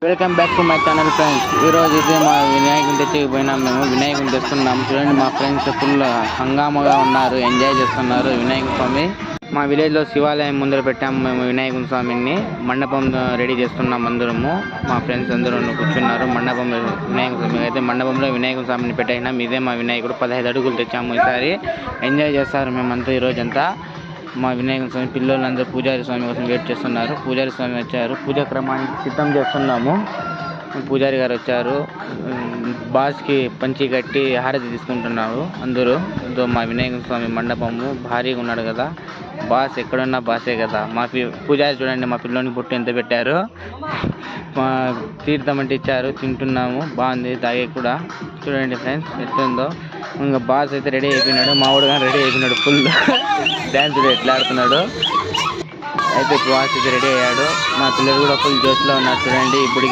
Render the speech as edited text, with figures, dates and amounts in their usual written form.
Welcome back to my channel friends. ఈరోజు అయితే మా వినాయకుని తెచ్చికి పోయినాం. మేము వినాయకుని తెస్తున్నాం. చూడండి, మా ఫ్రెండ్స్ ఫుల్ హంగామాగా ఉన్నారు, ఎంజాయ్ చేస్తున్నారు వినాయక స్వామి. మా విలేజ్లో శివాలయం ముందర పెట్టాము మేము వినాయకుని స్వామిని. మండపం రెడీ చేస్తున్నాం అందరము. మా ఫ్రెండ్స్ అందరూ కూర్చున్నారు మండపం. వినాయక స్వామి అయితే మండపంలో వినాయకుని స్వామిని పెట్టినాం. ఇదే మా వినాయకుడు. 15 అడుగులు తెచ్చాము. ఈసారి ఎంజాయ్ చేస్తారు మేమంతా ఈరోజంతా. మా వినాయక స్వామి పిల్లలందరూ పూజారి స్వామి కోసం వెయిట్ చేస్తున్నారు. పూజారి స్వామి వచ్చారు. పూజా క్రమానికి సిద్ధం చేస్తున్నాము. పూజారి గారు వచ్చారు. బాస్కి పంచి కట్టి హారతి తీసుకుంటున్నారు అందరూ. మా వినాయక స్వామి మండపము భారీగా ఉన్నాడు కదా. బాస్ ఎక్కడున్నా బాసే కదా. మా పూజారి చూడండి, మా పిల్లోనికి పుట్టి ఎంత పెట్టారు. మా తీర్థం అంటే ఇచ్చారు, తింటున్నాము. బాగుంది తాగే కూడా. చూడండి ఫ్రెండ్స్ ఎట్లుందో. ఇంకా బాస్ అయితే రెడీ అయిపోయినాడు. మా వాడు కానీ రెడీ అయిపోయినాడు. ఫుల్ డ్యాన్స్ ఎట్లా ఆడుతున్నాడు. అయితే బాస్ అయితే రెడీ అయ్యాడు. మా పిల్లలు కూడా ఫుల్ జోష్లో ఉన్నారు చూడండి. ఇప్పుడు